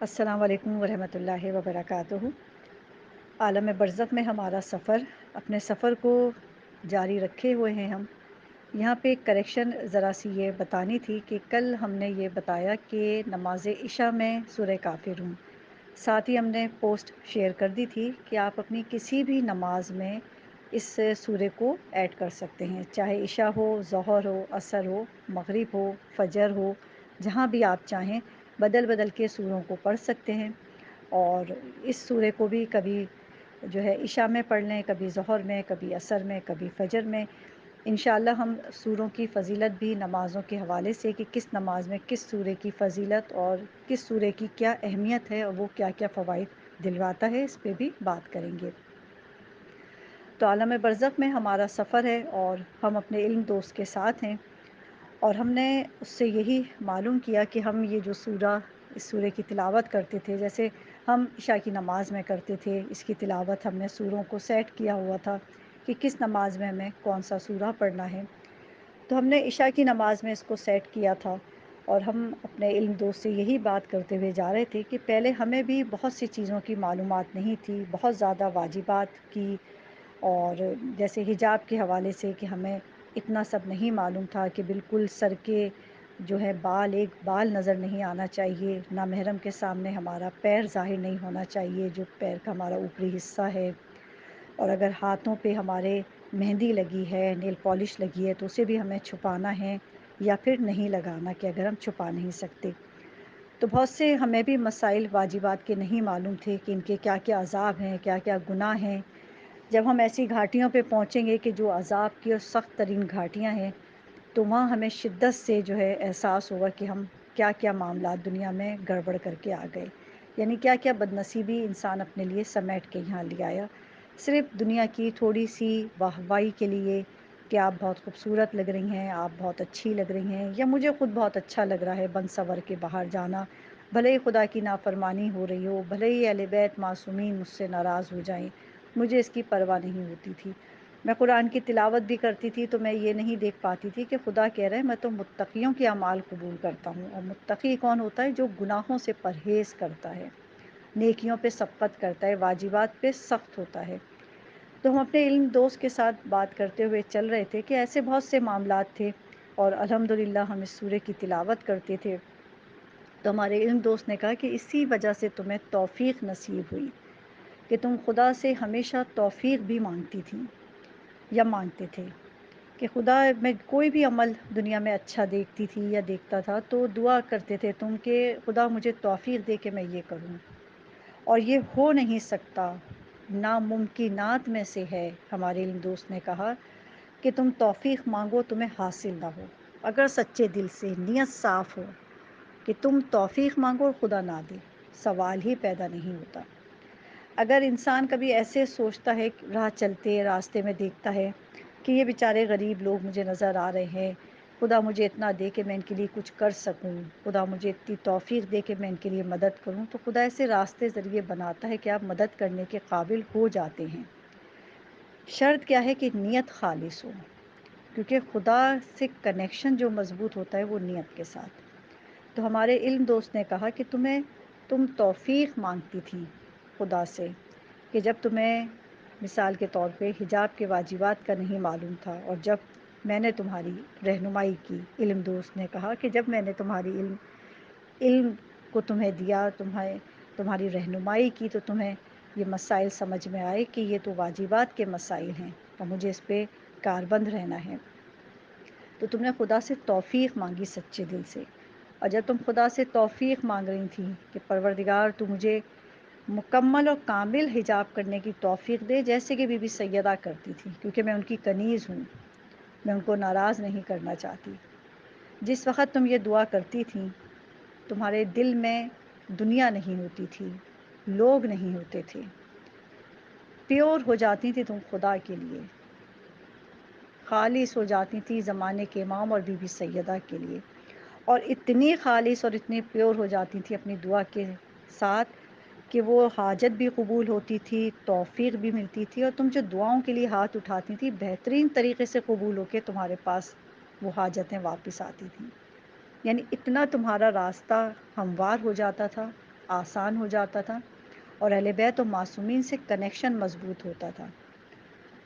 السلام علیکم ورحمۃ اللہ وبرکاتہ۔ عالم برزخ میں ہمارا سفر، اپنے سفر کو جاری رکھے ہوئے ہیں ہم۔ یہاں پہ ایک کریکشن ذرا سی یہ بتانی تھی کہ کل ہم نے یہ بتایا کہ نماز عشاء میں سورہ کافرون، ساتھ ہی ہم نے پوسٹ شیئر کر دی تھی کہ آپ اپنی کسی بھی نماز میں اس سورہ کو ایڈ کر سکتے ہیں، چاہے عشاء ہو، ظہر ہو، عصر ہو، مغرب ہو، فجر ہو، جہاں بھی آپ چاہیں بدل بدل کے سوروں کو پڑھ سکتے ہیں۔ اور اس سورے کو بھی کبھی جو ہے عشاء میں پڑھ لیں، کبھی ظہر میں، کبھی عصر میں، کبھی فجر میں۔ انشاءاللہ ہم سوروں کی فضیلت بھی نمازوں کے حوالے سے کہ کس نماز میں کس سورے کی فضیلت اور کس سورے کی کیا اہمیت ہے اور وہ کیا کیا فوائد دلواتا ہے، اس پہ بھی بات کریں گے۔ تو عالم برزخ میں ہمارا سفر ہے اور ہم اپنے علم دوست کے ساتھ ہیں، اور ہم نے اس سے یہی معلوم کیا کہ ہم یہ جو سورہ، اس سورے کی تلاوت کرتے تھے، جیسے ہم عشاء کی نماز میں کرتے تھے، اس کی تلاوت ہم نے سوروں کو سیٹ کیا ہوا تھا کہ کس نماز میں ہمیں کون سا سورہ پڑھنا ہے۔ تو ہم نے عشاء کی نماز میں اس کو سیٹ کیا تھا، اور ہم اپنے علم دوست سے یہی بات کرتے ہوئے جا رہے تھے کہ پہلے ہمیں بھی بہت سی چیزوں کی معلومات نہیں تھی، بہت زیادہ واجبات کی، اور جیسے حجاب کے حوالے سے کہ ہمیں اتنا سب نہیں معلوم تھا کہ بالکل سر کے جو ہے بال، ایک بال نظر نہیں آنا چاہیے، نامحرم کے سامنے ہمارا پیر ظاہر نہیں ہونا چاہیے، جو پیر کا ہمارا اوپری حصہ ہے، اور اگر ہاتھوں پہ ہمارے مہندی لگی ہے، نیل پالش لگی ہے، تو اسے بھی ہمیں چھپانا ہے یا پھر نہیں لگانا، کہ اگر ہم چھپا نہیں سکتے۔ تو بہت سے ہمیں بھی مسائل واجبات کے نہیں معلوم تھے کہ ان کے کیا کیا عذاب ہیں، کیا کیا گناہ ہیں۔ جب ہم ایسی گھاٹیوں پہ پہنچیں گے کہ جو عذاب کی اور سخت ترین گھاٹیاں ہیں، تو وہاں ہمیں شدت سے جو ہے احساس ہوگا کہ ہم کیا کیا معاملات دنیا میں گڑبڑ کر کے آ گئے، یعنی کیا کیا بدنصیبی انسان اپنے لیے سمیٹ کے یہاں لے آیا، صرف دنیا کی تھوڑی سی واہوائی کے لیے کہ آپ بہت خوبصورت لگ رہی ہیں، آپ بہت اچھی لگ رہی ہیں، یا مجھے خود بہت اچھا لگ رہا ہے بن سور کے باہر جانا، بھلے ہی خدا کی نافرمانی ہو رہی ہو، بھلے ہی اہل بیت معصومین مجھ سے ناراض ہو جائیں، مجھے اس کی پرواہ نہیں ہوتی تھی۔ میں قرآن کی تلاوت بھی کرتی تھی تو میں یہ نہیں دیکھ پاتی تھی کہ خدا کہہ رہے ہیں میں تو متقیوں کے اعمال قبول کرتا ہوں، اور متقی کون ہوتا ہے؟ جو گناہوں سے پرہیز کرتا ہے، نیکیوں پہ سبقت کرتا ہے، واجبات پہ سخت ہوتا ہے۔ تو ہم اپنے علم دوست کے ساتھ بات کرتے ہوئے چل رہے تھے کہ ایسے بہت سے معاملات تھے، اور الحمدللہ ہم اس سورے کی تلاوت کرتے تھے۔ تو ہمارے علم دوست نے کہا کہ اسی وجہ سے تمہیں توفیق نصیب ہوئی کہ تم خدا سے ہمیشہ توفیق بھی مانگتی تھیں یا مانگتے تھے، کہ خدا، میں کوئی بھی عمل دنیا میں اچھا دیکھتی تھی یا دیکھتا تھا تو دعا کرتے تھے تم کہ خدا مجھے توفیق دے کہ میں یہ کروں، اور یہ ہو نہیں سکتا، ناممکنات میں سے ہے۔ ہمارے علم دوست نے کہا کہ تم توفیق مانگو تمہیں حاصل نہ ہو، اگر سچے دل سے نیت صاف ہو کہ تم توفیق مانگو اور خدا نہ دے، سوال ہی پیدا نہیں ہوتا۔ اگر انسان کبھی ایسے سوچتا ہے، راہ چلتے راستے میں دیکھتا ہے کہ یہ بیچارے غریب لوگ مجھے نظر آ رہے ہیں، خدا مجھے اتنا دے کہ میں ان کے لیے کچھ کر سکوں، خدا مجھے اتنی توفیق دے کہ میں ان کے لیے مدد کروں، تو خدا ایسے راستے ذریعے بناتا ہے کہ آپ مدد کرنے کے قابل ہو جاتے ہیں۔ شرط کیا ہے؟ کہ نیت خالص ہو، کیونکہ خدا سے کنیکشن جو مضبوط ہوتا ہے وہ نیت کے ساتھ۔ تو ہمارے علم دوست نے کہا کہ تم توفیق مانگتی تھی خدا سے، کہ جب تمہیں مثال کے طور پہ حجاب کے واجبات کا نہیں معلوم تھا، اور جب میں نے تمہاری رہنمائی کی، علم دوست نے کہا کہ جب میں نے تمہاری علم کو تمہیں دیا، تمہاری رہنمائی کی، تو تمہیں یہ مسائل سمجھ میں آئے کہ یہ تو واجبات کے مسائل ہیں اور مجھے اس پہ کاربند رہنا ہے۔ تو تم نے خدا سے توفیق مانگی سچے دل سے، اور جب تم خدا سے توفیق مانگ رہی تھی کہ پروردگار تو مجھے مکمل اور کامل حجاب کرنے کی توفیق دے، جیسے کہ بی بی سیدہ کرتی تھی، کیونکہ میں ان کی کنیز ہوں، میں ان کو ناراض نہیں کرنا چاہتی۔ جس وقت تم یہ دعا کرتی تھیں، تمہارے دل میں دنیا نہیں ہوتی تھی، لوگ نہیں ہوتے تھے، پیور ہو جاتی تھی تم خدا کے لیے، خالص ہو جاتی تھی زمانے کے امام اور بی بی سیدہ کے لیے، اور اتنی خالص اور اتنی پیور ہو جاتی تھی اپنی دعا کے ساتھ کہ وہ حاجت بھی قبول ہوتی تھی، توفیق بھی ملتی تھی، اور تم جو دعاؤں کے لیے ہاتھ اٹھاتی تھی بہترین طریقے سے قبول ہو کے تمہارے پاس وہ حاجتیں واپس آتی تھیں۔ یعنی اتنا تمہارا راستہ ہموار ہو جاتا تھا، آسان ہو جاتا تھا اور اہل بیت و معصومین سے کنیکشن مضبوط ہوتا تھا۔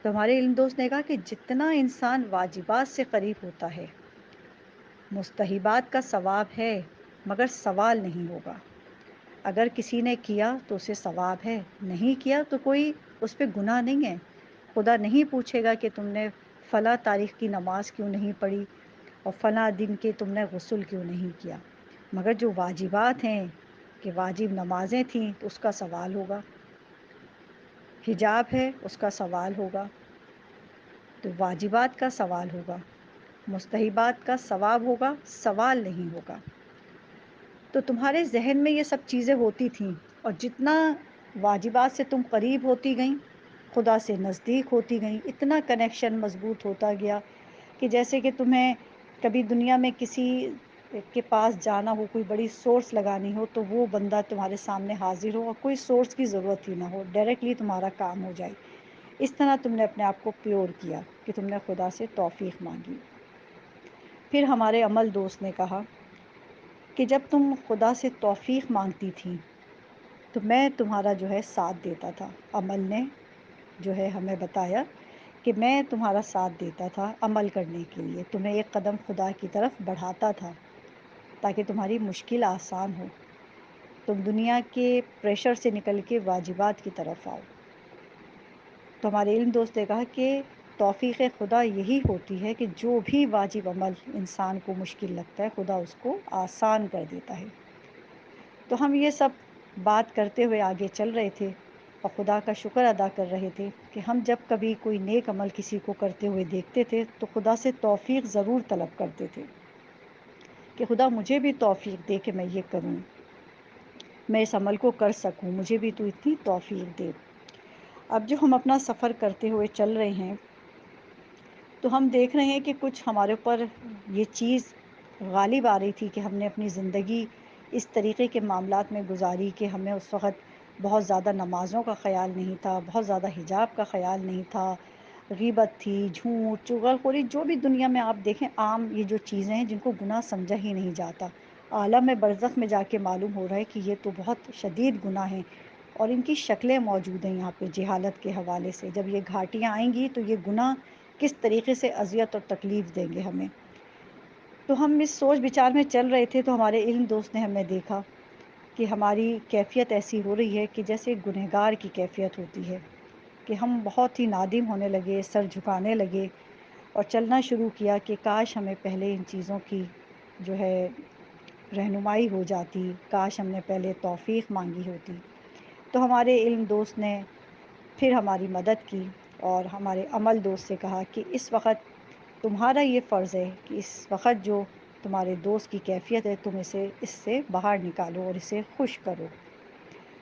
تو ہمارے علم دوست نے کہا کہ جتنا انسان واجبات سے قریب ہوتا ہے، مستحبات کا ثواب ہے مگر سوال نہیں ہوگا۔ اگر کسی نے کیا تو اسے ثواب ہے، نہیں کیا تو کوئی اس پہ گناہ نہیں ہے۔ خدا نہیں پوچھے گا کہ تم نے فلاں تاریخ کی نماز کیوں نہیں پڑھی اور فلاں دن کے تم نے غسل کیوں نہیں کیا، مگر جو واجبات ہیں کہ واجب نمازیں تھیں تو اس کا سوال ہوگا، حجاب ہے اس کا سوال ہوگا، تو واجبات کا سوال ہوگا، مستحبات کا ثواب ہوگا، سوال نہیں ہوگا۔ تو تمہارے ذہن میں یہ سب چیزیں ہوتی تھیں، اور جتنا واجبات سے تم قریب ہوتی گئیں، خدا سے نزدیک ہوتی گئیں، اتنا کنیکشن مضبوط ہوتا گیا کہ جیسے کہ تمہیں کبھی دنیا میں کسی کے پاس جانا ہو، کوئی بڑی سورس لگانی ہو تو وہ بندہ تمہارے سامنے حاضر ہو اور کوئی سورس کی ضرورت ہی نہ ہو، ڈائریکٹلی تمہارا کام ہو جائے۔ اس طرح تم نے اپنے آپ کو پیور کیا کہ تم نے خدا سے توفیق مانگی۔ پھر ہمارے عمل دوست نے کہا کہ جب تم خدا سے توفیق مانگتی تھی تو میں تمہارا جو ہے ساتھ دیتا تھا۔ عمل نے جو ہے ہمیں بتایا کہ میں تمہارا ساتھ دیتا تھا عمل کرنے کے لیے، تمہیں ایک قدم خدا کی طرف بڑھاتا تھا تاکہ تمہاری مشکل آسان ہو، تم دنیا کے پریشر سے نکل کے واجبات کی طرف آؤ۔ تو ہمارے علم دوست نے کہا کہ توفیق خدا یہی ہوتی ہے کہ جو بھی واجب عمل انسان کو مشکل لگتا ہے خدا اس کو آسان کر دیتا ہے۔ تو ہم یہ سب بات کرتے ہوئے آگے چل رہے تھے اور خدا کا شکر ادا کر رہے تھے کہ ہم جب کبھی کوئی نیک عمل کسی کو کرتے ہوئے دیکھتے تھے تو خدا سے توفیق ضرور طلب کرتے تھے کہ خدا مجھے بھی توفیق دے کہ میں یہ کروں، میں اس عمل کو کر سکوں، مجھے بھی تو اتنی توفیق دے۔ اب جو ہم اپنا سفر کرتے ہوئے چل رہے ہیں تو ہم دیکھ رہے ہیں کہ کچھ ہمارے اوپر یہ چیز غالب آ رہی تھی کہ ہم نے اپنی زندگی اس طریقے کے معاملات میں گزاری کہ ہمیں اس وقت بہت زیادہ نمازوں کا خیال نہیں تھا، بہت زیادہ حجاب کا خیال نہیں تھا، غیبت تھی، جھوٹ، چغل خوری، جو بھی دنیا میں آپ دیکھیں عام یہ جو چیزیں ہیں جن کو گناہ سمجھا ہی نہیں جاتا، عالم برزخ میں جا کے معلوم ہو رہا ہے کہ یہ تو بہت شدید گناہ ہیں اور ان کی شکلیں موجود ہیں یہاں پہ جہالت کے حوالے سے۔ جب یہ گھاٹیاں آئیں گی تو یہ گناہ کس طریقے سے اذیت اور تکلیف دیں گے ہمیں۔ تو ہم اس سوچ بچار میں چل رہے تھے تو ہمارے علم دوست نے ہمیں دیکھا کہ ہماری کیفیت ایسی ہو رہی ہے کہ جیسے گنہگار کی کیفیت ہوتی ہے، کہ ہم بہت ہی نادم ہونے لگے، سر جھکانے لگے اور چلنا شروع کیا کہ کاش ہمیں پہلے ان چیزوں کی جو ہے رہنمائی ہو جاتی، کاش ہم نے پہلے توفیق مانگی ہوتی۔ تو ہمارے علم دوست نے پھر ہماری مدد کی اور ہمارے عمل دوست سے کہا کہ اس وقت تمہارا یہ فرض ہے کہ اس وقت جو تمہارے دوست کی کیفیت ہے تم اسے اس سے باہر نکالو اور اسے خوش کرو۔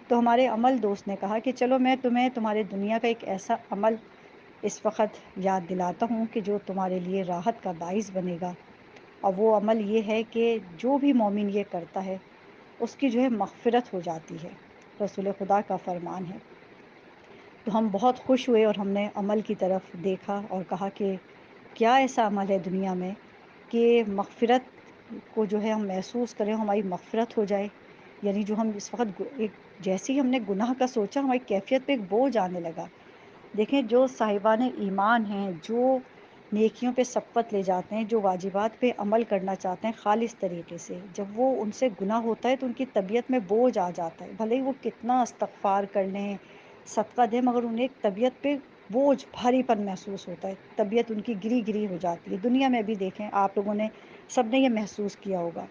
تو ہمارے عمل دوست نے کہا کہ چلو میں تمہیں تمہارے دنیا کا ایک ایسا عمل اس وقت یاد دلاتا ہوں کہ جو تمہارے لیے راحت کا باعث بنے گا، اور وہ عمل یہ ہے کہ جو بھی مومن یہ کرتا ہے اس کی جو ہے مغفرت ہو جاتی ہے، رسول خدا کا فرمان ہے۔ تو ہم بہت خوش ہوئے اور ہم نے عمل کی طرف دیکھا اور کہا کہ کیا ایسا عمل ہے دنیا میں کہ مغفرت کو جو ہے ہم محسوس کریں، ہماری مغفرت ہو جائے، یعنی جو ہم اس وقت ایک جیسے ہی ہم نے گناہ کا سوچا ہماری کیفیت پہ ایک بوجھ آنے لگا۔ دیکھیں جو صاحبان ایمان ہیں، جو نیکیوں پہ سبقت لے جاتے ہیں، جو واجبات پہ عمل کرنا چاہتے ہیں خالص طریقے سے، جب وہ ان سے گناہ ہوتا ہے تو ان کی طبیعت میں بوجھ آ جاتا ہے، بھلے ہی وہ کتنا استغفار کر لیں، صدقہ دیں، مگر انہیں ایک طبیعت پہ بوجھ، بھاری پن محسوس ہوتا ہے، طبیعت ان کی گری گری ہو جاتی ہے۔ دنیا میں بھی دیکھیں، آپ لوگوں نے سب نے یہ محسوس کیا ہوگا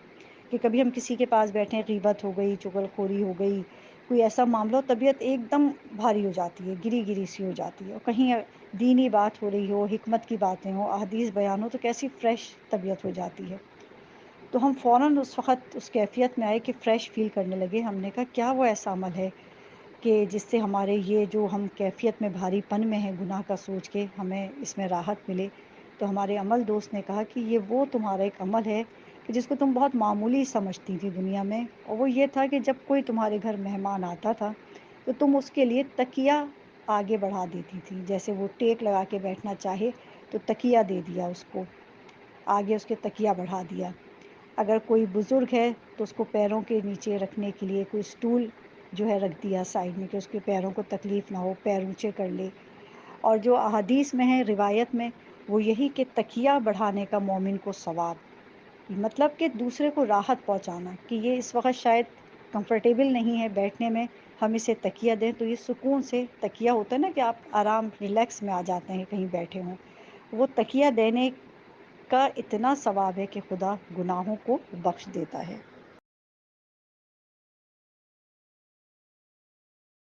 کہ کبھی ہم کسی کے پاس بیٹھیں، غیبت ہو گئی، چغل خوری ہو گئی، کوئی ایسا معاملہ ہو، طبیعت ایک دم بھاری ہو جاتی ہے، گری گری سی ہو جاتی ہے، اور کہیں دینی بات ہو رہی ہو، حکمت کی باتیں ہوں، احادیث بیان ہو تو کیسی فریش طبیعت ہو جاتی ہے۔ تو ہم فوراً اس وقت اس کیفیت میں آئے کہ فریش فیل کرنے لگے۔ ہم نے کہا کیا وہ ایسا عمل ہے کہ جس سے ہمارے یہ جو ہم کیفیت میں بھاری پن میں ہیں گناہ کا سوچ کے ہمیں اس میں راحت ملے۔ تو ہمارے عمل دوست نے کہا کہ یہ وہ تمہارا ایک عمل ہے کہ جس کو تم بہت معمولی سمجھتی تھی دنیا میں، اور وہ یہ تھا کہ جب کوئی تمہارے گھر مہمان آتا تھا تو تم اس کے لیے تکیہ آگے بڑھا دیتی تھی، جیسے وہ ٹیک لگا کے بیٹھنا چاہے تو تکیہ دے دیا، اس کو آگے اس کے تکیہ بڑھا دیا۔ اگر کوئی بزرگ ہے تو اس کو پیروں کے نیچے رکھنے کے لیے کوئی اسٹول جو ہے رکھ دیا سائڈ میں کہ اس کے پیروں کو تکلیف نہ ہو، پیر اونچے کر لے۔ اور جو احادیث میں ہے روایت میں وہ یہی کہ تکیہ بڑھانے کا مومن کو ثواب، مطلب کہ دوسرے کو راحت پہنچانا، کہ یہ اس وقت شاید کمفرٹیبل نہیں ہے بیٹھنے میں، ہم اسے تکیہ دیں تو یہ سکون سے تکیہ ہوتا ہے نا کہ آپ آرام ریلیکس میں آ جاتے ہیں کہیں بیٹھے ہوں، وہ تکیہ دینے کا اتنا ثواب ہے کہ خدا گناہوں کو بخش دیتا ہے۔